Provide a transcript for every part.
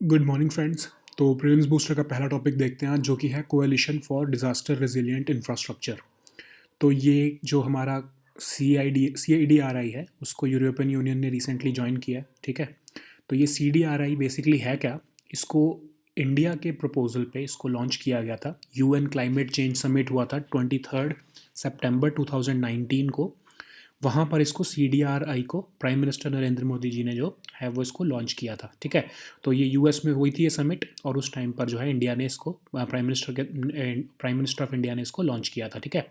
Good morning friends. तो prelims booster का पहला टॉपिक देखते हैं आज, जो कि है coalition for disaster resilient infrastructure. तो ये जो हमारा CIDRI है, उसको यूरोपियन यूनियन ने रिसेंटली ज्वाइन किया है। ठीक है, तो ये CDRI बेसिकली है क्या? इसको इंडिया के प्रपोजल पे इसको लॉन्च किया गया था। UN क्लाइमेट चेंज समिट हुआ था 23 सितंबर 2019 को। वहाँ पर इसको CDRI को प्राइम मिनिस्टर नरेंद्र मोदी जी ने जो है वो इसको लॉन्च किया था। ठीक है, तो ये US में हुई थी ये समिट, और उस टाइम पर जो है इंडिया ने इसको प्राइम मिनिस्टर ऑफ इंडिया ने इसको लॉन्च किया था। ठीक है,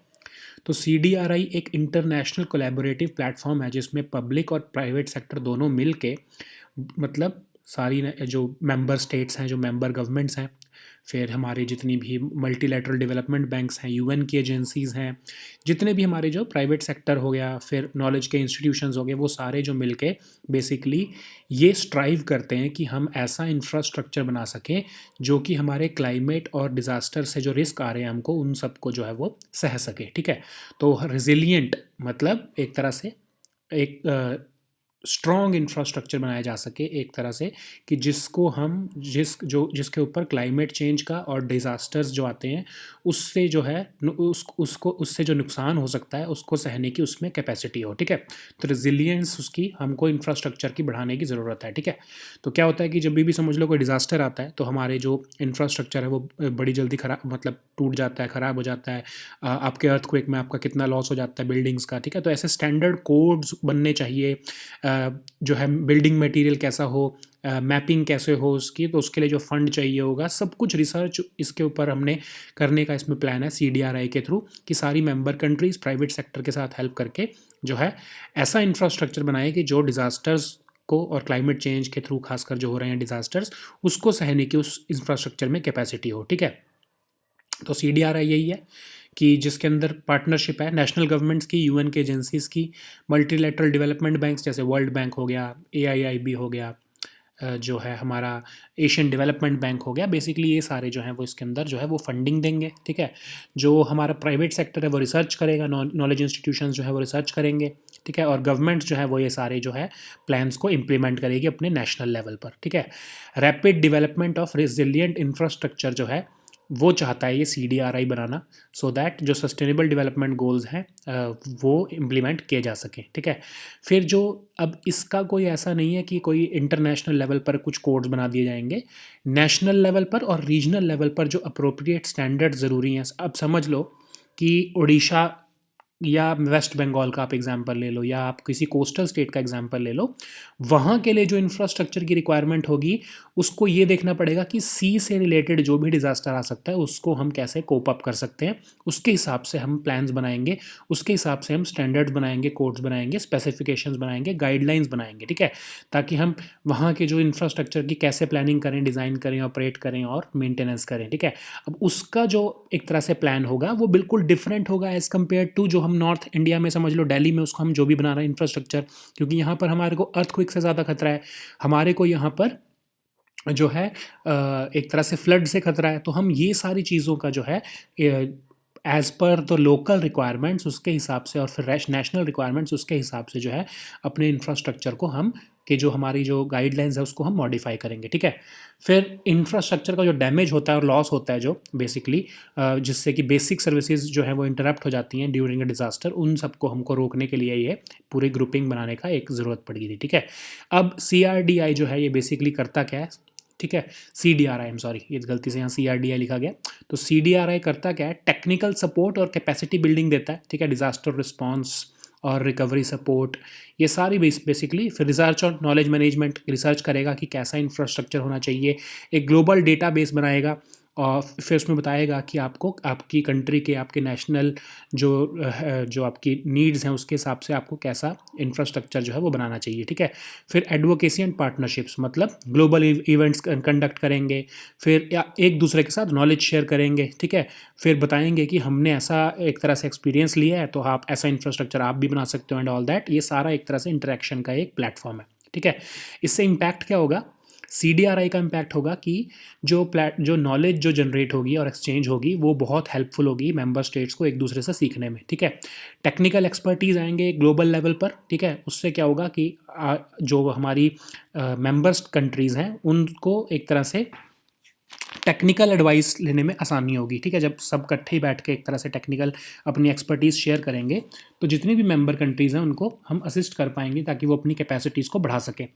तो CDRI एक इंटरनेशनल कोलैबोरेटिव प्लेटफॉर्म है जिसमें पब्लिक और प्राइवेट सेक्टर दोनों मिल के, मतलब सारी जो मेंबर स्टेट्स हैं, जो मेंबर गवर्नमेंट्स हैं, फिर हमारी जितनी भी मल्टीलैटरल डेवलपमेंट बैंक्स हैं, UN की एजेंसीज़ हैं, जितने भी हमारे जो प्राइवेट सेक्टर हो गया, फिर नॉलेज के इंस्टीट्यूशंस हो गए, वो सारे जो मिलके बेसिकली ये स्ट्राइव करते हैं कि हम ऐसा इंफ्रास्ट्रक्चर बना सकें जो कि हमारे क्लाइमेट और डिज़ास्टर से जो रिस्क आ रहे हैं हमको, उन सबको जो है वो सह सके। ठीक है, तो रिजिलियंट मतलब एक तरह से एक स्ट्रॉन्ग इंफ्रास्ट्रक्चर बनाया जा सके, एक तरह से कि जिसको हम जिसके ऊपर क्लाइमेट चेंज का और डिज़ास्टर्स जो आते हैं उससे जो है उसको उससे जो नुकसान हो सकता है उसको सहने की उसमें कैपेसिटी हो। ठीक है, तो रिजिलियंस उसकी हमको इंफ्रास्ट्रक्चर की बढ़ाने की ज़रूरत है। ठीक है, तो क्या होता है कि जब भी समझ लो कोई डिज़ास्टर आता है तो हमारे जो इंफ्रास्ट्रक्चर है वो बड़ी जल्दी खराब, मतलब टूट जाता है, ख़राब हो जाता है। आपके अर्थक्वेक में आपका कितना लॉस हो जाता है बिल्डिंग्स का। ठीक है, तो ऐसे स्टैंडर्ड कोड्स बनने चाहिए, जो है बिल्डिंग मटेरियल कैसा हो, मैपिंग कैसे हो उसकी, तो उसके लिए जो फंड चाहिए होगा, सब कुछ रिसर्च इसके ऊपर हमने करने का इसमें प्लान है CDRI के थ्रू, कि सारी मेंबर कंट्रीज़ प्राइवेट सेक्टर के साथ हेल्प करके जो है ऐसा इंफ्रास्ट्रक्चर बनाए कि जो डिज़ास्टर्स को और क्लाइमेट चेंज के थ्रू खासकर जो हो रहे हैं डिज़ास्टर्स, उसको सहने की उस इंफ्रास्ट्रक्चर में कैपेसिटी हो। ठीक है, तो CDRI यही है कि जिसके अंदर पार्टनरशिप है नेशनल गवर्नमेंट्स की, UN के एजेंसीज़ की, मल्टीलैटरल डेवलपमेंट बैंक्स जैसे वर्ल्ड बैंक हो गया, AIIB हो गया, जो है हमारा एशियन डेवलपमेंट बैंक हो गया। बेसिकली ये सारे जो हैं वो इसके अंदर जो है वो फंडिंग देंगे। ठीक है, जो हमारा प्राइवेट सेक्टर है वो रिसर्च करेगा, नॉलेज इंस्टीट्यूशंस जो है वो रिसर्च करेंगे। ठीक है, और गवर्नमेंट्स जो है वो ये सारे जो है प्लान्स को इम्प्लीमेंट करेगी अपने नेशनल लेवल पर। ठीक है, rapid development of resilient infrastructure जो है वो चाहता है ये CDRI बनाना, सो दैट जो सस्टेनेबल डेवलपमेंट गोल्स हैं वो इम्प्लीमेंट किए जा सकें। ठीक है, फिर जो अब इसका कोई ऐसा नहीं है कि कोई इंटरनेशनल लेवल पर कुछ कोड्स बना दिए जाएंगे, नेशनल लेवल पर और रीजनल लेवल पर जो अप्रोप्रिएट स्टैंडर्ड ज़रूरी हैं। अब समझ लो कि उड़ीसा या वेस्ट बंगाल का आप एग्जांपल ले लो, या आप किसी कोस्टल स्टेट का एग्जांपल ले लो, वहाँ के लिए जो इंफ्रास्ट्रक्चर की रिक्वायरमेंट होगी उसको ये देखना पड़ेगा कि सी से रिलेटेड जो भी डिज़ास्टर आ सकता है उसको हम कैसे कोप अप कर सकते हैं। उसके हिसाब से हम प्लान्स बनाएंगे, उसके हिसाब से हम स्टैंडर्ड्स बनाएंगे, कोड्स बनाएंगे, स्पेसिफिकेशंस बनाएंगे, गाइडलाइंस बनाएंगे। ठीक है, ताकि हम वहाँ के जो इंफ्रास्ट्रक्चर की कैसे प्लानिंग करें, डिज़ाइन करें, ऑपरेट करें और मेंटेनेंस करें। ठीक है, अब उसका जो एक तरह से प्लान होगा वो बिल्कुल डिफरेंट होगा एज़ कम्पेयर टू जो हम नॉर्थ इंडिया में, समझ लो दिल्ली में, उसको हम जो भी बना रहे हैं इंफ्रास्ट्रक्चर, क्योंकि यहाँ पर हमारे को अर्थक्वेक से ज़्यादा खतरा है, हमारे को यहाँ पर जो है एक तरह से फ्लड से खतरा है। तो हम ये सारी चीज़ों का जो है as per the local requirements उसके हिसाब से, और फिर नेशनल रिक्वायरमेंट्स उसके हिसाब से जो है अपने इंफ्रास्ट्रक्चर को हम, कि जो हमारी जो गाइडलाइंस है उसको हम मॉडिफाई करेंगे। ठीक है, फिर इंफ्रास्ट्रक्चर का जो डैमेज होता है और लॉस होता है जो बेसिकली, जिससे कि बेसिक सर्विसेज जो है वो इंटरप्ट हो जाती हैं ड्यूरिंग अ डिज़ास्टर, उन सबको हमको रोकने के लिए ये पूरी ग्रुपिंग बनाने का एक ज़रूरत पड़ी थी। ठीक है, अब CRDI जो है ये बेसिकली करता क्या है? ठीक है, CDRI, आई एम सॉरी, ये गलती से यहाँ CRDI लिखा गया। तो CDRI करता क्या है? टेक्निकल सपोर्ट और कैपेसिटी बिल्डिंग देता है। ठीक है, डिज़ास्टर रिस्पॉन्स और रिकवरी सपोर्ट, ये सारी बेसिकली। फिर रिसर्च और नॉलेज मैनेजमेंट, रिसर्च करेगा कि कैसा इंफ्रास्ट्रक्चर होना चाहिए, एक ग्लोबल डेटाबेस बनाएगा, और फिर उसमें बताएगा कि आपको आपकी कंट्री के, आपके नेशनल जो आपकी नीड्स हैं उसके हिसाब से आपको कैसा इंफ्रास्ट्रक्चर जो है वो बनाना चाहिए। ठीक है, फिर एडवोकेसी एंड पार्टनरशिप्स, मतलब ग्लोबल इवेंट्स कंडक्ट करेंगे, फिर या एक दूसरे के साथ नॉलेज शेयर करेंगे। ठीक है, फिर बताएंगे कि हमने ऐसा एक तरह से एक्सपीरियंस लिया है, तो आप ऐसा इंफ्रास्ट्रक्चर आप भी बना सकते हो एंड ऑल दैट। ये सारा एक तरह से इंटरेक्शन का एक प्लेटफॉर्म है। ठीक है, इससे इम्पैक्ट क्या होगा? CDRI का इम्पैक्ट होगा कि जो नॉलेज जो जनरेट होगी और एक्सचेंज होगी वो बहुत हेल्पफुल होगी मेंबर स्टेट्स को एक दूसरे से सीखने में, ठीक है। टेक्निकल एक्सपर्टीज़ आएंगे ग्लोबल लेवल पर, ठीक है। उससे क्या होगा कि जो हमारी मेंबर्स कंट्रीज़ हैं उनको एक तरह से टेक्निकल एडवाइस लेने में आसानी होगी, ठीक है। जब सब इकट्ठे ही बैठ के एक तरह से टेक्निकल अपनी एक्सपर्टीज़ शेयर करेंगे तो जितनी भी मेंबर कंट्रीज़ हैं उनको हम असिस्ट कर पाएंगे ताकि वो अपनी कैपेसिटीज़ को बढ़ा सकें।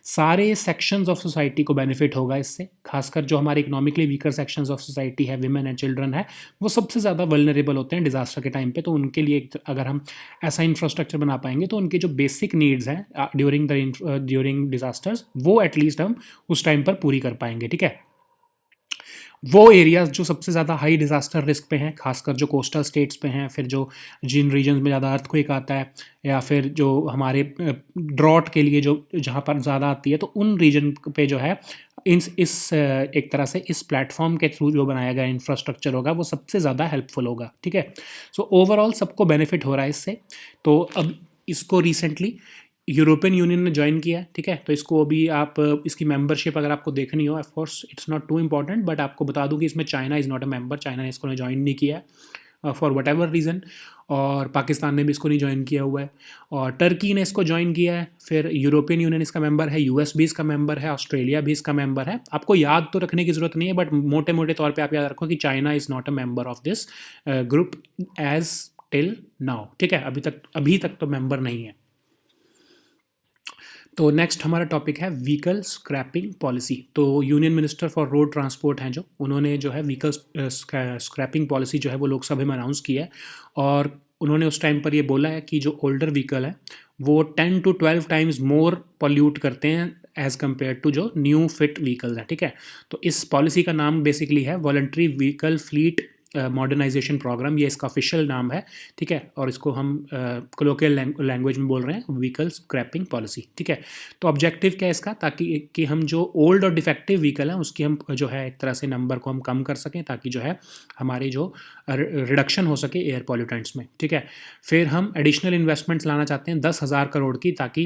सारे सेक्शंस ऑफ सोसाइटी को बेनिफिट होगा इससे, खासकर जो हमारे economically weaker sections of society है, विमेन एंड चिल्ड्रन है, वो सबसे ज़्यादा वल्नरेबल होते हैं डिज़ास्टर के टाइम पे। तो उनके लिए अगर हम ऐसा इंफ्रास्ट्रक्चर बना पाएंगे तो उनकी जो बेसिक नीड्स हैं ड्यूरिंग डिज़ास्टर्स वो एटलीस्ट हम उस टाइम पर पूरी कर पाएंगे, ठीक है। वो एरियाज़ जो सबसे ज़्यादा हाई डिज़ास्टर रिस्क पे हैं, खासकर जो कोस्टल स्टेट्स पे हैं, फिर जो जिन रीजन्स में ज़्यादा अर्थक्वेक आता है या फिर जो हमारे ड्रॉट के लिए जो जहाँ पर ज़्यादा आती है, तो उन रीजन पे जो है इस एक तरह से इस प्लेटफॉर्म के थ्रू जो बनाया गया इंफ्रास्ट्रक्चर होगा वो सबसे ज़्यादा हेल्पफुल होगा, ठीक है। सो ओवरऑल सबको बेनिफिट हो रहा है इससे। तो अब इसको रिसेंटली यूरोपियन यूनियन ने ज्वाइन किया, ठीक है। तो इसको अभी आप इसकी मेंबरशिप अगर आपको देखनी हो, of course it's not two important, but आपको बता दूं कि इसमें China is not a member, China ने इसको ज्वाइन नहीं किया है फॉर वट एवर रीज़न, और पाकिस्तान ने भी इसको नहीं ज्वाइन किया हुआ है, और टर्की ने इसको ज्वाइन किया है। फिर यूरोपियन यूनियन इसका मेंबर है, US भी इसका मेंबर है, ऑस्ट्रेलिया भी इसका मेंबर है। आपको याद तो रखने की ज़रूरत नहीं है, बट मोटे मोटे तौर पर आप याद रखो कि China is not a member of this group as till now, ठीक है। अभी तक तो मेंबर नहीं है। तो नेक्स्ट हमारा टॉपिक है व्हीकल स्क्रैपिंग पॉलिसी। तो union minister for road transport हैं जो, उन्होंने जो है व्हीकल स्क्रैपिंग पॉलिसी जो है वो लोकसभा में अनाउंस की है, और उन्होंने उस टाइम पर ये बोला है कि जो ओल्डर व्हीकल है वो 10 to 12 टाइम्स मोर पॉल्यूट करते हैं एज़ कम्पेयर टू जो न्यू फिट व्हीकल्स हैं, ठीक है। तो इस पॉलिसी का नाम बेसिकली है voluntary vehicle fleet modernisation programme, ये इसका ऑफिशियल नाम है, ठीक है। और इसको हम कोलोकियल लैंग्वेज में बोल रहे हैं व्हीकल स्क्रैपिंग पॉलिसी, ठीक है। तो ऑब्जेक्टिव क्या है इसका, ताकि कि हम जो ओल्ड और डिफेक्टिव व्हीकल हैं उसकी हम जो है एक तरह से नंबर को हम कम कर सकें, ताकि जो है हमारी जो रिडक्शन हो सके एयर पॉल्यूटेंट्स में, ठीक है। फिर हम एडिशनल इन्वेस्टमेंट्स लाना चाहते हैं 10,000 करोड़ की, ताकि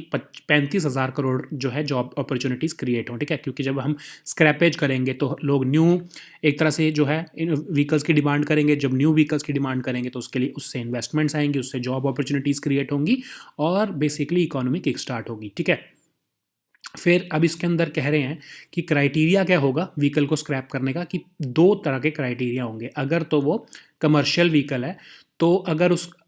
35,000 करोड़ जो है जॉब अपॉर्चुनिटीज़ क्रिएट हों, ठीक है। क्योंकि जब हम स्क्रैपेज करेंगे तो लोग न्यू एक तरह से जो है इन व्हीकल्स की डिमांड करेंगे, जब न्यू व्हीकल्स की डिमांड करेंगे तो उसके लिए उससे इन्वेस्टमेंट्स आएंगी, उससे जॉब अपॉर्चुनिटीज़ क्रिएट होंगी और बेसिकली इकोनॉमी किक स्टार्ट होगी, ठीक है। फिर अब इसके अंदर कह रहे हैं कि क्राइटेरिया क्या होगा व्हीकल को स्क्रैप करने का, कि 2 तरह के क्राइटेरिया होंगे। अगर तो वो कमर्शियल व्हीकल है तो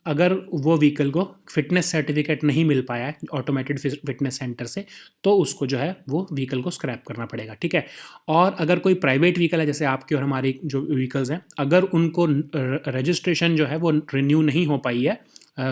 अगर वो व्हीकल को फिटनेस सर्टिफिकेट नहीं मिल पाया है ऑटोमेटेड फिटनेस सेंटर से, तो उसको जो है वो व्हीकल को स्क्रैप करना पड़ेगा, ठीक है। और अगर कोई प्राइवेट व्हीकल है, जैसे आपकी और हमारी जो व्हीकल्स हैं, अगर उनको रजिस्ट्रेशन जो है वो रिन्यू नहीं हो पाई है,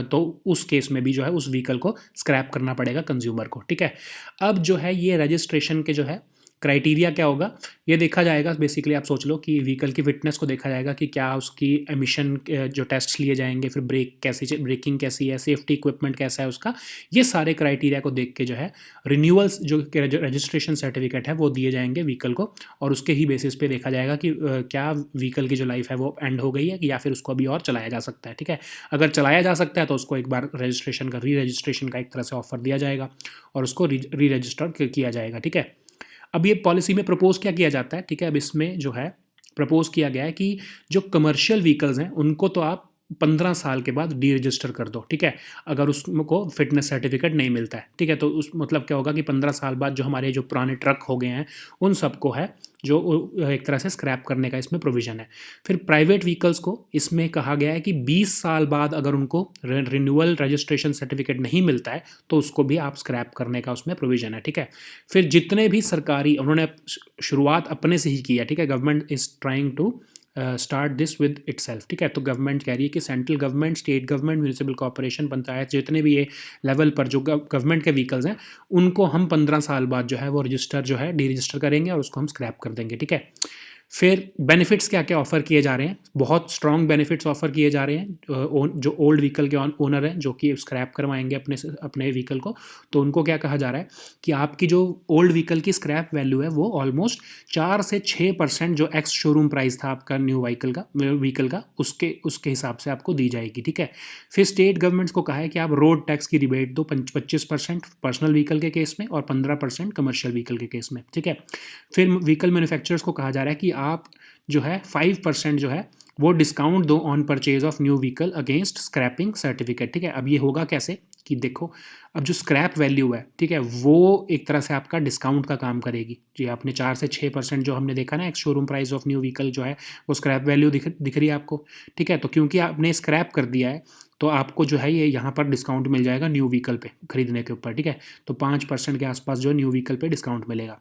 तो उस केस में भी जो है उस व्हीकल को स्क्रैप करना पड़ेगा कंज्यूमर को, ठीक है। अब जो है ये रजिस्ट्रेशन के जो है क्राइटेरिया क्या होगा, ये देखा जाएगा। बेसिकली आप सोच लो कि व्हीकल की फिटनेस को देखा जाएगा कि क्या उसकी एमिशन जो टेस्ट लिए जाएंगे, फिर ब्रेकिंग कैसी है, सेफ्टी इक्विपमेंट कैसा है उसका, ये सारे क्राइटेरिया को देख के जो है रिन्यूअल्स जो रजिस्ट्रेशन सर्टिफिकेट है वो दिए जाएंगे व्हीकल को, और उसके ही बेसिस पे देखा जाएगा कि क्या व्हीकल की जो लाइफ है वो एंड हो गई है या फिर उसको अभी और चलाया जा सकता है, ठीक है। अगर चलाया जा सकता है तो उसको एक बार रजिस्ट्रेशन का री रजिस्ट्रेशन का एक तरह से ऑफर दिया जाएगा और उसको री रजिस्टर किया जाएगा, ठीक है। अब ये पॉलिसी में प्रपोज क्या किया जाता है, ठीक है। अब इसमें जो है प्रपोज किया गया है कि जो कमर्शियल व्हीकल्स हैं उनको तो आप 15 साल के बाद डी रजिस्टर कर दो, ठीक है, अगर उसको फिटनेस सर्टिफिकेट नहीं मिलता है, ठीक है। तो उस मतलब क्या होगा कि 15 साल बाद जो हमारे जो पुराने ट्रक हो गए हैं उन सबको है जो एक तरह से स्क्रैप करने का इसमें प्रोविज़न है। फिर प्राइवेट व्हीकल्स को इसमें कहा गया है कि 20 साल बाद अगर उनको रिन्यूअल रजिस्ट्रेशन सर्टिफिकेट नहीं मिलता है तो उसको भी आप स्क्रैप करने का उसमें प्रोविज़न है, ठीक है। फिर जितने भी सरकारी, उन्होंने शुरुआत अपने से ही की है, ठीक है। Government is trying to start this with itself, ठीक है। तो गवर्नमेंट कह रही है कि central government, state government, municipal corporation, panchayat, जितने भी ये लेवल पर जो गवर्नमेंट के व्हीकल्स हैं उनको हम 15 साल बाद जो है वो रजिस्टर जो है डी रजिस्टर करेंगे और उसको हम स्क्रैप कर देंगे, ठीक है। फिर बेनिफिट्स क्या क्या ऑफर किए जा रहे हैं, बहुत स्ट्रॉन्ग बेनिफिट्स ऑफर किए जा रहे हैं। जो ओल्ड व्हीकल के ओनर हैं जो कि स्क्रैप करवाएंगे अपने व्हीकल को, तो उनको क्या कहा जा रहा है कि आपकी जो ओल्ड व्हीकल की स्क्रैप वैल्यू है वो ऑलमोस्ट 4 से 6% जो एक्स शोरूम प्राइस था आपका न्यू व्हीकल का उसके हिसाब से आपको दी जाएगी, ठीक है। फिर स्टेट गवर्नमेंट्स को कहा है कि आप रोड टैक्स की रिबेट दो 25% पर्सनल व्हीकल के केस में और 15% कमर्शियल व्हीकल के केस में, ठीक है। फिर व्हीकल मैन्युफैक्चरर्स को कहा जा रहा है कि आप जो है 5% जो है वो डिस्काउंट दो on purchase of new vehicle against scrapping certificate, ठीक है। अब ये होगा कैसे कि देखो, अब जो स्क्रैप वैल्यू है, ठीक है, वो एक तरह से आपका डिस्काउंट का काम करेगी जी। आपने 4 से 6% जो हमने देखा ना ex showroom price of new vehicle जो है वो स्क्रैप वैल्यू दिख रही है आपको, ठीक है। तो क्योंकि आपने स्क्रैप कर दिया है तो आपको जो है ये यहाँ पर डिस्काउंट मिल जाएगा न्यू व्हीकल पे खरीदने के ऊपर, ठीक है। तो 5% के आसपास जो न्यू व्हीकल पे डिस्काउंट मिलेगा।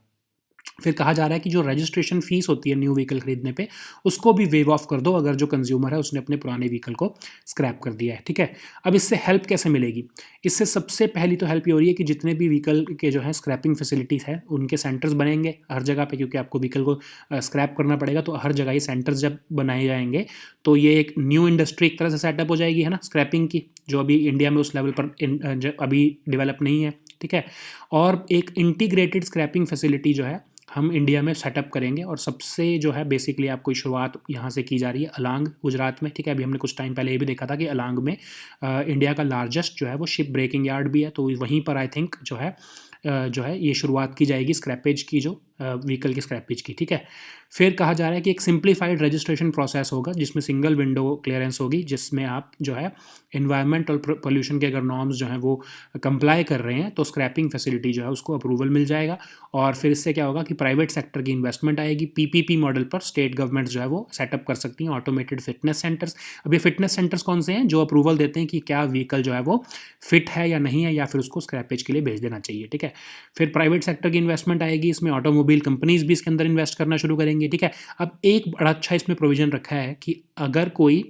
फिर कहा जा रहा है कि जो रजिस्ट्रेशन फीस होती है न्यू व्हीकल खरीदने पे उसको भी वेव ऑफ कर दो अगर जो कंज्यूमर है उसने अपने पुराने व्हीकल को स्क्रैप कर दिया है, ठीक है। अब इससे हेल्प कैसे मिलेगी? इससे सबसे पहली तो हेल्प ये हो रही है कि जितने भी व्हीकल के जो है स्क्रैपिंग फैसिलिटीज़ है उनके सेंटर्स बनेंगे हर जगह पे, क्योंकि आपको व्हीकल को स्क्रैप करना पड़ेगा तो हर जगह ये सेंटर्स जब बनाए जाएंगे तो ये एक न्यू इंडस्ट्री एक तरह से सेटअप हो जाएगी, है ना, स्क्रैपिंग की, जो अभी इंडिया में उस लेवल पर अभी डेवलप नहीं है, ठीक है। और एक इंटीग्रेटेड स्क्रैपिंग फैसिलिटी जो है हम इंडिया में सेटअप करेंगे और सबसे जो है बेसिकली आपको शुरुआत यहाँ से की जा रही है अलांग गुजरात में, ठीक है। अभी हमने कुछ टाइम पहले ये भी देखा था कि अलांग में इंडिया का लार्जेस्ट जो है वो शिप ब्रेकिंग यार्ड भी है, तो वहीं पर आई थिंक जो है ये शुरुआत की जाएगी स्क्रैपेज की, जो व्हीकल की स्क्रैपेज की, ठीक है। फिर कहा जा रहा है कि एक सिंप्लीफाइड रजिस्ट्रेशन प्रोसेस होगा जिसमें सिंगल विंडो क्लियरेंस होगी, जिसमें आप जो है इन्वायरमेंट और पोल्यूशन के अगर नॉर्म्स जो हैं वो कंप्लाई कर रहे हैं तो स्क्रैपिंग फैसिलिटी जो है उसको अप्रूवल मिल जाएगा। और फिर इससे क्या होगा कि प्राइवेट सेक्टर की इन्वेस्टमेंट आएगी, पीपीपी मॉडल पर स्टेट गवर्नमेंट जो है वो सेटअप कर सकती हैं ऑटोमेटेड फिटनेस सेंटर्स। अब ये फिटनेस सेंटर्स कौन से हैं? जो अप्रूवल देते हैं कि क्या व्हीकल जो है वो फिट है या नहीं है, या फिर उसको स्क्रैपेज के लिए भेज देना चाहिए, ठीक है। फिर प्राइवेट सेक्टर की इन्वेस्टमेंट आएगी, इसमें ऑटोमोबाइल कंपनीज भी इसके अंदर इन्वेस्ट करना शुरू करेंगी, ठीक है। अब एक बड़ा अच्छा इसमें प्रोविजन रखा है कि अगर कोई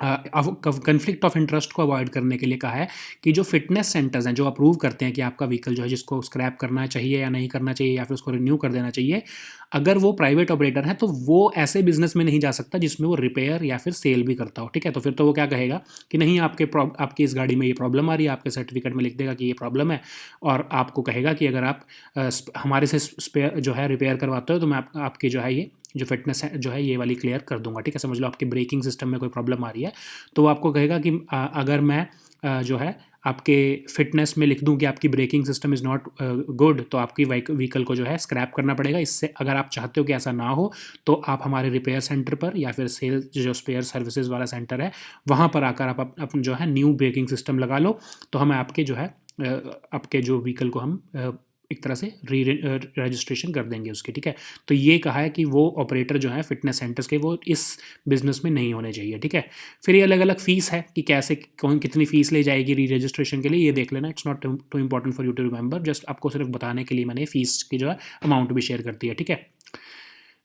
कन्फ्लिक्ट ऑफ इंटरेस्ट को अवॉइड करने के लिए कहा है कि जो फिटनेस सेंटर्स हैं जो अप्रूव करते हैं कि आपका व्हीकल जो है जिसको स्क्रैप करना चाहिए या नहीं करना चाहिए या फिर उसको रिन्यू कर देना चाहिए, अगर वो प्राइवेट ऑपरेटर है तो वो ऐसे बिजनेस में नहीं जा सकता जिसमें वो रिपेयर या फिर सेल भी करता हो, ठीक है। तो फिर तो वो क्या कहेगा कि नहीं, आपकी इस गाड़ी में ये प्रॉब्लम आ रही है, आपके सर्टिफिकेट में लिख देगा कि ये प्रॉब्लम है, और आपको कहेगा कि अगर आप हमारे से स्पेयर जो है रिपेयर करवाते हो तो मैं आपकी जो है ये जो फिटनेस है जो है ये वाली क्लियर कर दूंगा, ठीक है। समझ लो आपकी ब्रेकिंग सिस्टम में कोई प्रॉब्लम आ रही है तो वो आपको कहेगा कि अगर मैं जो है आपके फिटनेस में लिख दूं कि आपकी braking system is not good तो आपकी व्हीकल को जो है स्क्रैप करना पड़ेगा। इससे अगर आप चाहते हो कि ऐसा ना हो तो आप हमारे रिपेयर सेंटर पर या फिर सेल जो स्पेयर सर्विसेज वाला सेंटर है वहाँ पर आकर आप अपना जो है न्यू ब्रेकिंग सिस्टम लगा लो, तो हम आपके जो है आपके जो व्हीकल को हम एक तरह से रजिस्ट्रेशन कर देंगे उसकी, ठीक है। तो ये कहा है कि वो ऑपरेटर जो है फिटनेस सेंटर्स के वो इस बिजनेस में नहीं होने चाहिए, ठीक है। फिर ये अलग अलग फीस है कि कैसे कौन कितनी फीस ले जाएगी री रजिस्ट्रेशन के लिए, ये देख लेना, it's not too important for you to remember, just आपको सिर्फ बताने के लिए मैंने फीस की जो है अमाउंट भी शेयर कर दिया, ठीक है।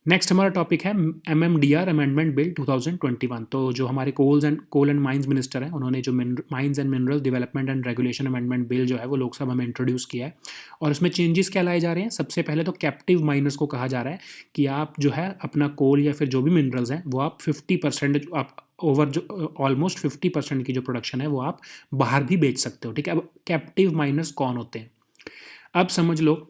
नेक्स्ट हमारा टॉपिक है MMDR अमेंडमेंट बिल 2021। तो जो हमारे कोल एंड माइंस मिनिस्टर हैं उन्होंने जो mines and mineral development and regulation amendment bill जो है वो लोकसभा में इंट्रोड्यूस किया है, और इसमें चेंजेस क्या लाए जा रहे हैं। सबसे पहले तो कैप्टिव माइनर्स को कहा जा रहा है कि आप जो है अपना कोल या फिर जो भी मिनरल्स हैं वो आप 50% आप ओवर जो ऑलमोस्ट 50% की जो प्रोडक्शन है वो आप बाहर भी बेच सकते हो, ठीक है। अब कैप्टिव माइनर्स कौन होते हैं? अब समझ लो,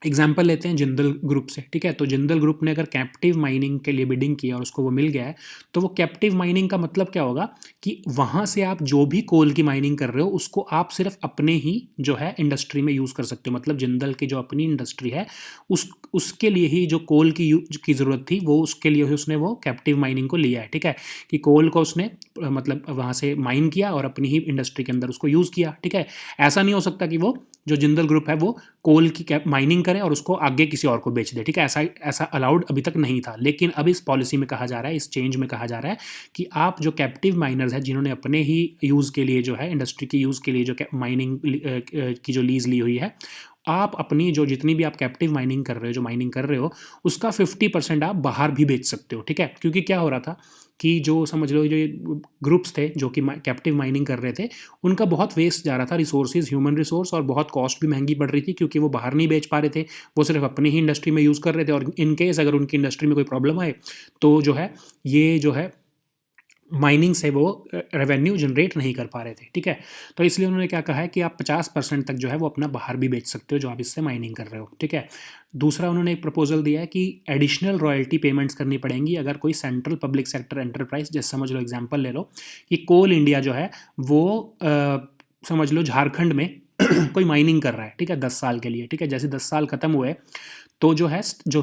एग्जाम्पल लेते हैं जिंदल ग्रुप से, ठीक है। तो जिंदल ग्रुप ने अगर कैप्टिव माइनिंग के लिए बिडिंग किया और उसको वो मिल गया है तो वो कैप्टिव माइनिंग का मतलब क्या होगा कि वहाँ से आप जो भी कोल की माइनिंग कर रहे हो उसको आप सिर्फ अपने ही जो है इंडस्ट्री में यूज़ कर सकते हो। मतलब जिंदल की जो अपनी इंडस्ट्री है उसके लिए ही जो कोल की ज़रूरत थी वो उसके लिए ही उसने वो कैप्टिव माइनिंग को लिया है, ठीक है। कि कोल को उसने मतलब वहाँ से माइन किया और अपनी ही इंडस्ट्री के अंदर उसको यूज़ किया, ठीक है। ऐसा नहीं हो सकता कि वो जो जिंदल ग्रुप है वो कोल की माइनिंग करे और उसको आगे किसी और को बेच दे, ठीक है। ऐसा अलाउड अभी तक नहीं था, लेकिन अब इस पॉलिसी में कहा जा रहा है, इस चेंज में कहा जा रहा है कि आप जो कैप्टिव माइनर्स हैं जिन्होंने अपने ही यूज़ के लिए जो है इंडस्ट्री की यूज़ के लिए जो माइनिंग की जो लीज ली हुई है, आप अपनी जो जितनी भी आप कैप्टिव माइनिंग कर रहे हो जो माइनिंग कर रहे हो उसका 50% आप बाहर भी बेच सकते हो, ठीक है। क्योंकि क्या हो रहा था कि जो समझ लो जो ये ग्रुप्स थे जो कि कैप्टिव माइनिंग कर रहे थे, उनका बहुत वेस्ट जा रहा था रिसोर्सेज, ह्यूमन रिसोर्स, और बहुत कॉस्ट भी महंगी पड़ रही थी क्योंकि वो बाहर नहीं बेच पा रहे थे, वो सिर्फ अपनी ही इंडस्ट्री में यूज़ कर रहे थे, और इन केस अगर उनकी इंडस्ट्री में कोई प्रॉब्लम आए तो जो है ये जो है माइनिंग से वो रेवेन्यू जनरेट नहीं कर पा रहे थे, ठीक है। तो इसलिए उन्होंने क्या कहा है कि आप 50% तक जो है वो अपना बाहर भी बेच सकते हो जो आप इससे माइनिंग कर रहे हो, ठीक है। दूसरा उन्होंने एक प्रपोजल दिया है कि एडिशनल रॉयल्टी पेमेंट्स करनी पड़ेंगी अगर कोई सेंट्रल पब्लिक सेक्टर एंटरप्राइज, जैसे समझ लो एग्जांपल ले लो कि कोल इंडिया जो है वो समझ लो झारखंड में कोई माइनिंग कर रहा है, ठीक है, 10 साल के लिए, ठीक है। जैसे 10 साल खत्म हुए तो जो है जो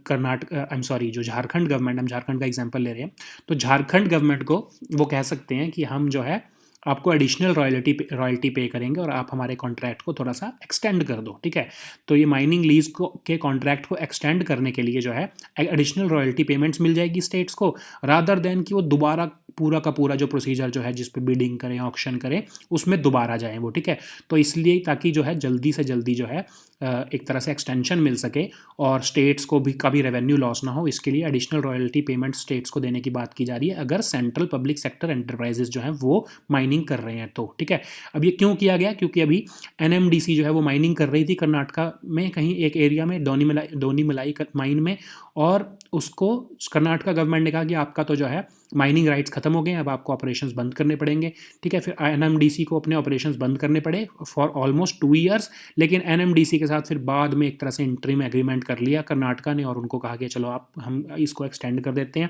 कर्नाटक आई एम सॉरी जो झारखंड गवर्नमेंट, हम झारखंड का एग्जांपल ले रहे हैं, तो झारखंड गवर्नमेंट को वो कह सकते हैं कि हम जो है आपको एडिशनल रॉयल्टी पे करेंगे और आप हमारे कॉन्ट्रैक्ट को थोड़ा सा एक्सटेंड कर दो, ठीक है। तो ये माइनिंग लीज को के कॉन्ट्रैक्ट को एक्सटेंड करने के लिए जो है एडिशनल रॉयल्टी पेमेंट्स मिल जाएगी स्टेट्स को, रादर देन कि वो दोबारा पूरा का पूरा जो प्रोसीजर जो है जिस पे बिडिंग करें, ऑक्शन करें, उसमें दोबारा जाएं वो, ठीक है। तो इसलिए ताकि जो है जल्दी से जल्दी जो है एक तरह से एक्सटेंशन मिल सके और स्टेट्स को भी कभी रेवेन्यू लॉस ना हो, इसके लिए एडिशनल रॉयल्टी पेमेंट स्टेट्स को देने की बात की जा रही है अगर सेंट्रल पब्लिक सेक्टर एंटरप्राइजेज जो है वो माइनिंग कर रहे हैं तो, ठीक है। अब ये क्यों किया गया, क्योंकि अभी एनएमडीसी जो है वो माइनिंग कर रही थी कर्नाटका में कहीं एक एरिया में, दोनी मलाई माइन में, और उसको कर्नाटका गवर्नमेंट ने कहा कि आपका तो जो है माइनिंग राइट्स खत्म हो गए हैं, अब आपको ऑपरेशंस बंद करने पड़ेंगे, ठीक है। फिर एनएमडीसी को अपने ऑपरेशंस बंद करने पड़े फॉर ऑलमोस्ट 2 ईयर्स, लेकिन एनएमडीसी के साथ फिर बाद में एक तरह से इंटरिम एग्रीमेंट कर लिया कर्नाटका ने और उनको कहा कि चलो आप हम इसको एक्सटेंड कर देते हैं।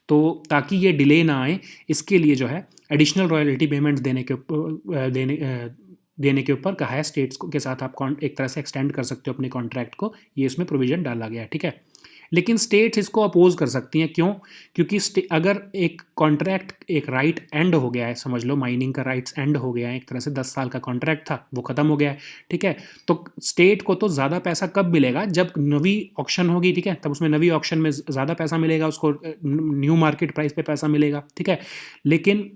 तो ताकि ये डिले ना आए इसके लिए जो है एडिशनल रॉयल्टी पेमेंट्स देने के ऊपर कहा है स्टेट्स को के साथ आप एक तरह से एक्सटेंड कर सकते हो अपने कॉन्ट्रैक्ट को, ये इसमें प्रोविजन डाला गया है, ठीक है। लेकिन स्टेट्स इसको अपोज कर सकती हैं, क्यों? क्योंकि अगर एक कॉन्ट्रैक्ट, एक राइट एंड हो गया है, समझ लो माइनिंग का राइट्स एंड हो गया है, एक तरह से 10 साल का कॉन्ट्रैक्ट था वो खत्म हो गया है, ठीक है। तो स्टेट को तो ज़्यादा पैसा कब मिलेगा, जब नवी ऑक्शन होगी, ठीक है, तब उसमें नवी ऑक्शन में ज़्यादा पैसा मिलेगा उसको, न्यू मार्केट प्राइस पे पैसा मिलेगा, ठीक है। लेकिन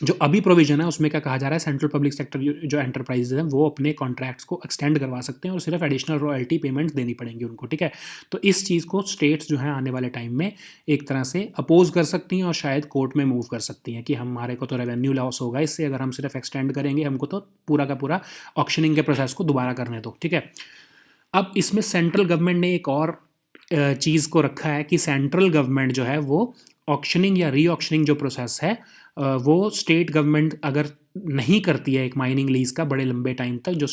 जो अभी प्रोविजन है उसमें क्या कहा जा रहा है, सेंट्रल पब्लिक सेक्टर जो एंटरप्राइजेज हैं वो अपने कॉन्ट्रैक्ट्स को एक्सटेंड करवा सकते हैं और सिर्फ एडिशनल रॉयल्टी पेमेंट्स देनी पड़ेंगी उनको, ठीक है। तो इस चीज़ को स्टेट्स जो है आने वाले टाइम में एक तरह से अपोज कर सकती हैं और शायद कोर्ट में मूव कर सकती हैं कि हमारे को तो रेवेन्यू लॉस होगा इससे, अगर हम सिर्फ एक्सटेंड करेंगे, हमको तो पूरा का पूरा ऑक्शनिंग के प्रोसेस को दोबारा करने दो, ठीक है। अब इसमें सेंट्रल गवर्नमेंट ने एक और चीज़ को रखा है कि सेंट्रल गवर्नमेंट जो है वो ऑक्शनिंग या री ऑक्शनिंग जो प्रोसेस है वो स्टेट गवर्नमेंट अगर नहीं करती है एक माइनिंग लीज का बड़े लंबे टाइम तक, जो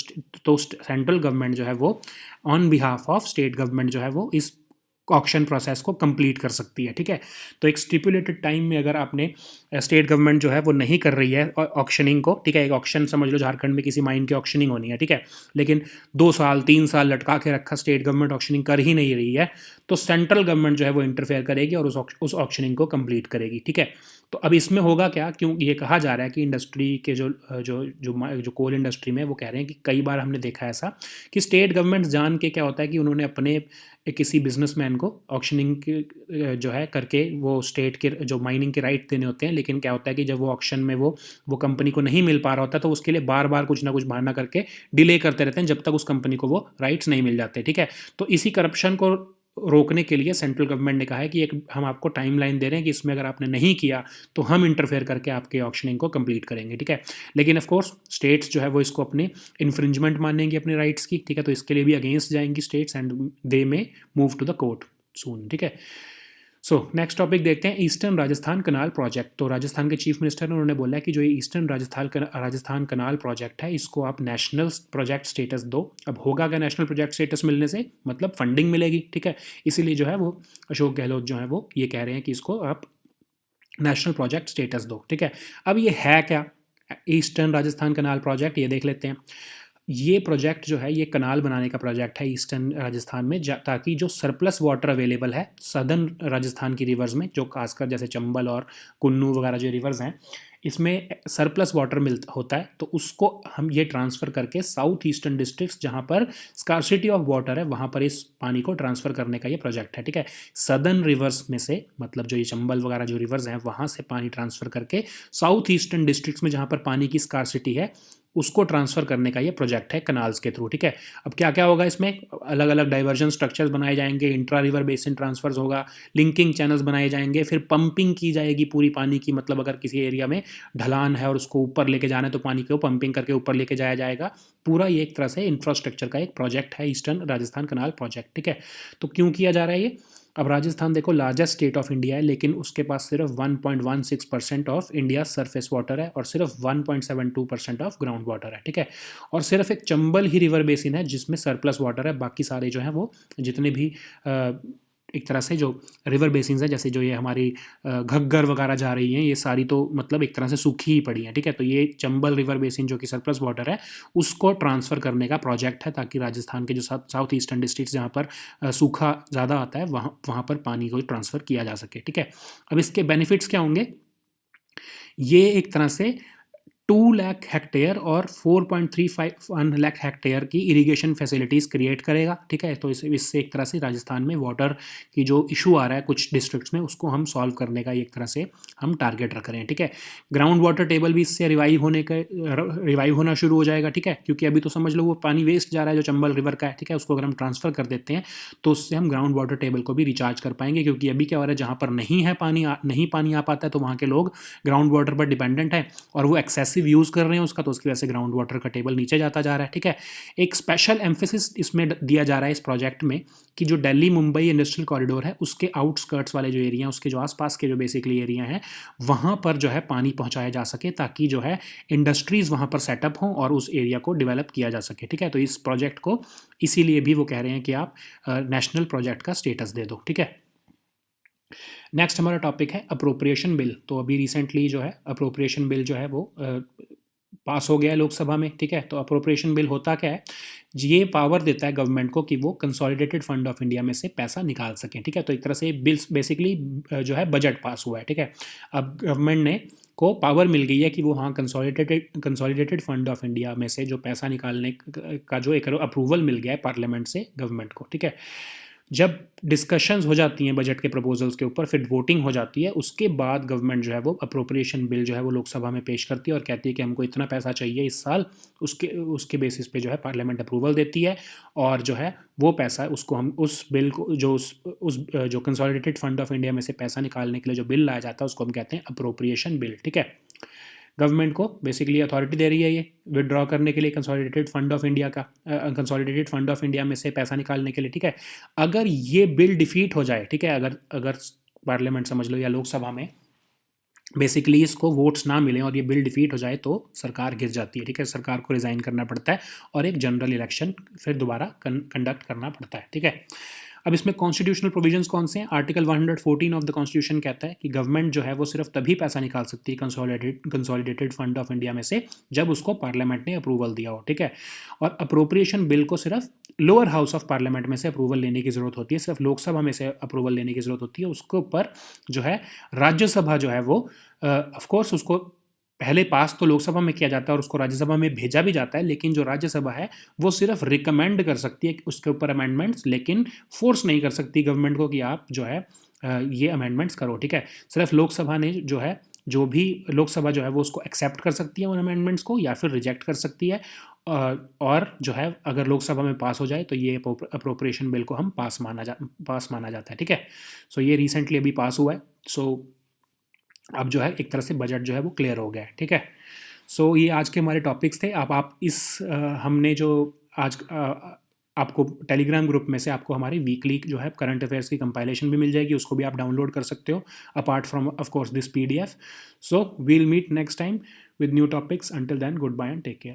तो सेंट्रल गवर्नमेंट जो है वो on behalf of state government जो है वो इस ऑक्शन प्रोसेस को कंप्लीट कर सकती है, ठीक है। तो एक स्टिपुलेटेड टाइम में अगर आपने स्टेट गवर्नमेंट जो है वो नहीं कर रही है ऑक्शनिंग को, ठीक है, एक ऑक्शन समझ लो झारखंड में किसी माइन की ऑक्शनिंग होनी है, ठीक है, लेकिन 2 साल 3 साल लटका के रखा, स्टेट गवर्नमेंट ऑक्शनिंग कर ही नहीं रही है, तो सेंट्रल गवर्नमेंट जो है वो इंटरफेयर करेगी और उस ऑक्शनिंग को कंप्लीट करेगी, ठीक है। तो अब इसमें होगा क्या, क्यों ये कहा जा रहा है कि इंडस्ट्री के जो कोल इंडस्ट्री में वो कह रहे हैं कि कई बार हमने देखा ऐसा कि स्टेट गवर्नमेंट जान के क्या होता है कि उन्होंने अपने किसी बिजनेसमैन को ऑक्शनिंग जो है करके वो स्टेट के जो माइनिंग के राइट देने होते हैं, लेकिन क्या होता है कि जब वो ऑक्शन में वो कंपनी को नहीं मिल पा रहा होता तो उसके लिए बार बार कुछ ना कुछ बहाना करके डिले करते रहते हैं जब तक उस कंपनी को वो राइट्स नहीं मिल जाते, ठीक है। तो इसी करप्शन को रोकने के लिए सेंट्रल गवर्नमेंट ने कहा है कि एक हम आपको टाइमलाइन दे रहे हैं कि इसमें अगर आपने नहीं किया तो हम इंटरफेयर करके आपके ऑक्शनिंग को कंप्लीट करेंगे, ठीक है। लेकिन ऑफ कोर्स स्टेट्स जो है वो इसको अपनी इन्फ्रिंजमेंट मानेंगी अपने राइट्स की, ठीक है, तो इसके लिए भी अगेंस्ट जाएंगी स्टेट्स एंड दे में मूव टू द कोर्ट सून, ठीक है। सो नेक्स्ट टॉपिक देखते हैं, ईस्टर्न राजस्थान कनाल प्रोजेक्ट। तो राजस्थान के चीफ मिनिस्टर ने उन्होंने बोला है कि जो ये ईस्टर्न राजस्थान कनाल प्रोजेक्ट है इसको आप नेशनल प्रोजेक्ट स्टेटस दो। अब होगा क्या नेशनल प्रोजेक्ट स्टेटस मिलने से, मतलब फंडिंग मिलेगी, ठीक है। इसीलिए जो है वो अशोक गहलोत जो है वो ये कह रहे हैं कि इसको आप नेशनल प्रोजेक्ट स्टेटस दो, ठीक है। अब ये है क्या ईस्टर्न राजस्थान कनाल प्रोजेक्ट, ये देख लेते हैं। ये प्रोजेक्ट जो है ये कनाल बनाने का प्रोजेक्ट है ईस्टर्न राजस्थान में, ताकि जो सरप्लस वाटर अवेलेबल है सदर्न राजस्थान की रिवर्स में, जो खासकर जैसे चंबल और कुन्नू वगैरह जो रिवर्स हैं इसमें सरप्लस वाटर होता है, तो उसको हम ये ट्रांसफ़र करके साउथ ईस्टर्न डिस्ट्रिक्ट्स जहाँ पर स्कार्सिटी ऑफ वाटर है वहाँ पर इस पानी को ट्रांसफ़र करने का ये प्रोजेक्ट है, ठीक है। सदर्न रिवर्स में से, मतलब जो ये चंबल वगैरह जो रिवर्स हैं वहाँ से पानी ट्रांसफ़र करके साउथ ईस्टर्न डिस्ट्रिक्ट्स में जहाँ पर पानी की स्कार्सिटी है उसको ट्रांसफ़र करने का ये प्रोजेक्ट है कनाल्स के थ्रू, ठीक है। अब क्या क्या होगा इसमें, अलग अलग डाइवर्जन स्ट्रक्चर्स बनाए जाएंगे, इंट्रा रिवर बेसिन ट्रांसफर्स होगा, लिंकिंग चैनल्स बनाए जाएंगे, फिर पंपिंग की जाएगी पूरी पानी की, मतलब अगर किसी एरिया में ढलान है और उसको ऊपर लेके जाना है तो पानी को पंपिंग करके ऊपर लेके जाया जाएगा। पूरा ये एक तरह से इंफ्रास्ट्रक्चर का एक प्रोजेक्ट है, ईस्टर्न राजस्थान कनाल प्रोजेक्ट, ठीक है। तो क्यों किया जा रहा है ये? अब राजस्थान देखो लार्जेस्ट स्टेट ऑफ इंडिया है, लेकिन उसके पास सिर्फ 1.16% ऑफ इंडिया सरफेस वाटर है और सिर्फ 1.72% ऑफ ग्राउंड वाटर है, ठीक है। और सिर्फ एक चंबल ही रिवर बेसिन है जिसमें सरप्लस वाटर है, बाकी सारे जो हैं वो जितने भी एक तरह से जो रिवर बेसिन्स हैं, जैसे जो ये हमारी घग्गर वगैरह जा रही हैं, ये सारी तो मतलब एक तरह से सूखी ही पड़ी हैं, ठीक है। तो ये चंबल रिवर बेसिन जो कि सरप्लस वाटर है उसको ट्रांसफ़र करने का प्रोजेक्ट है, ताकि राजस्थान के जो साउथ ईस्टर्न डिस्ट्रिक्ट जहाँ पर सूखा ज़्यादा आता है वहाँ पर पानी को ट्रांसफ़र किया जा सके, ठीक है। अब इसके बेनिफिट्स क्या होंगे? ये एक तरह से 2 लाख हेक्टेयर और 4.35 लाख हेक्टेयर की इरिगेशन फैसिलिटीज़ क्रिएट करेगा, ठीक है। तो इससे एक तरह से राजस्थान में वाटर की जो इशू आ रहा है कुछ डिस्ट्रिक्ट्स में, उसको हम सॉल्व करने का एक तरह से हम टारगेट रख रहे हैं, ठीक है। ग्राउंड वाटर टेबल भी इससे रिवाइव होना शुरू हो जाएगा, ठीक है, क्योंकि अभी तो समझ लो वो पानी वेस्ट जा रहा है जो चंबल रिवर का है, ठीक है। उसको अगर हम ट्रांसफ़र कर देते हैं तो उससे हम ग्राउंड वाटर टेबल को भी रिचार्ज कर पाएंगे, क्योंकि अभी क्या हो रहा है, जहाँ पर नहीं पानी आ पाता है तो वहाँ के लोग ग्राउंड वाटर पर डिपेंडेंट है और वो एक्सेसिव यूज़ कर रहे हैं उसका, तो उसकी वजह से ग्राउंड वाटर का टेबल नीचे जाता जा रहा है, ठीक है। एक स्पेशल एम्फेसिस इसमें दिया जा रहा है इस प्रोजेक्ट में कि जो दिल्ली मुंबई इंडस्ट्रियल कॉरिडोर है उसके आउटस्कर्ट्स वाले जो एरिया हैं, उसके जो आसपास के जो बेसिकली एरिया हैं, वहाँ पर जो है पानी पहुँचाया जा सके, ताकि जो है इंडस्ट्रीज़ वहाँ पर सेटअप हों और उस एरिया को डेवलप किया जा सके, ठीक है। तो इस प्रोजेक्ट को इसीलिए भी वो कह रहे हैं कि आप नेशनल प्रोजेक्ट का स्टेटस दे दो, ठीक है। नेक्स्ट हमारा टॉपिक है अप्रोप्रिएशन बिल। तो अभी रिसेंटली जो है अप्रोप्रिएशन बिल जो है वो पास हो गया है लोकसभा में, ठीक है। तो अप्रोप्रिएशन बिल होता क्या है? ये पावर देता है गवर्नमेंट को कि वो कंसोलिडेटेड फंड ऑफ इंडिया में से पैसा निकाल सकें, ठीक है। तो एक तरह से बिल्स बेसिकली जो है बजट पास हुआ है, ठीक है। अब गवर्नमेंट ने को पावर मिल गई है कि वो हाँ कंसोलिडेटेड फंड ऑफ इंडिया में से जो पैसा निकालने का जो एक अप्रूवल मिल गया है पार्लियामेंट से गवर्नमेंट को, ठीक है। जब डिस्कशंस हो जाती हैं बजट के प्रपोजल्स के ऊपर, फिर वोटिंग हो जाती है, उसके बाद गवर्नमेंट जो है वो अप्रोप्रिएशन बिल जो है वो लोकसभा में पेश करती है और कहती है कि हमको इतना पैसा चाहिए इस साल। उसके बेसिस पे जो है पार्लियामेंट अप्रूवल देती है और जो है वो पैसा उसको हम उस बिल को जो जो कंसोलिडेटेड फंड ऑफ इंडिया में से पैसा निकालने के लिए जो बिल लाया जाता है उसको हम कहते हैं अप्रोप्रिएशन बिल, ठीक है। गवर्नमेंट को बेसिकली अथॉरिटी दे रही है ये विड्रॉ करने के लिए कंसोलिडेटेड फंड ऑफ इंडिया का कंसोलिडेटेड फंड ऑफ इंडिया में से पैसा निकालने के लिए, ठीक है। अगर ये बिल डिफीट हो जाए, ठीक है, अगर पार्लियामेंट समझ लो या लोकसभा में बेसिकली इसको वोट्स ना मिले और ये बिल डिफीट हो जाए तो सरकार गिर जाती है, ठीक है। सरकार को रिज़ाइन करना पड़ता है और एक जनरल इलेक्शन फिर दोबारा कंडक्ट करना पड़ता है, ठीक है। अब इसमें कॉन्स्टिट्यूशनल प्रोविजंस कौन से हैं? आर्टिकल 114 ऑफ द कॉन्स्टिट्यूशन कहता है कि गवर्नमेंट जो है वो सिर्फ तभी पैसा निकाल सकती है कंसोलिडेटेड फंड ऑफ इंडिया में से जब उसको पार्लियामेंट ने अप्रूवल दिया हो, ठीक है। और अप्रोप्रिएशन बिल को सिर्फ लोअर हाउस ऑफ पार्लियामेंट में से अप्रूवल लेने की ज़रूरत होती है, सिर्फ लोकसभा में से अप्रूवल लेने की ज़रूरत होती है। उसके ऊपर जो है राज्यसभा जो है वो ऑफकोर्स उसको पहले पास तो लोकसभा में किया जाता है और उसको राज्यसभा में भेजा भी जाता है, लेकिन जो राज्यसभा है वो सिर्फ रिकमेंड कर सकती है उसके ऊपर अमेंडमेंट्स, लेकिन फोर्स नहीं कर सकती गवर्नमेंट को कि आप जो है ये अमेंडमेंट्स करो, ठीक है। सिर्फ लोकसभा ने जो है जो भी लोकसभा जो है वो उसको एक्सेप्ट कर सकती है उन अमेंडमेंट्स को या फिर रिजेक्ट कर सकती है। और जो है अगर लोकसभा में पास हो जाए तो ये अप्रोप्रिएशन बिल को हम पास माना जाता है, ठीक है। सो ये रिसेंटली अभी पास हुआ है। सो अब जो है एक तरह से बजट जो है वो क्लियर हो गया है, ठीक है। सो ये आज के हमारे टॉपिक्स थे। अब आप इस हमने जो आज आपको टेलीग्राम ग्रुप में से आपको हमारी वीकली जो है करंट अफेयर्स की कंपाइलेशन भी मिल जाएगी, उसको भी आप डाउनलोड कर सकते हो apart from of course this PDF। So we'll meet next time with new topics. Until then, goodbye and take care.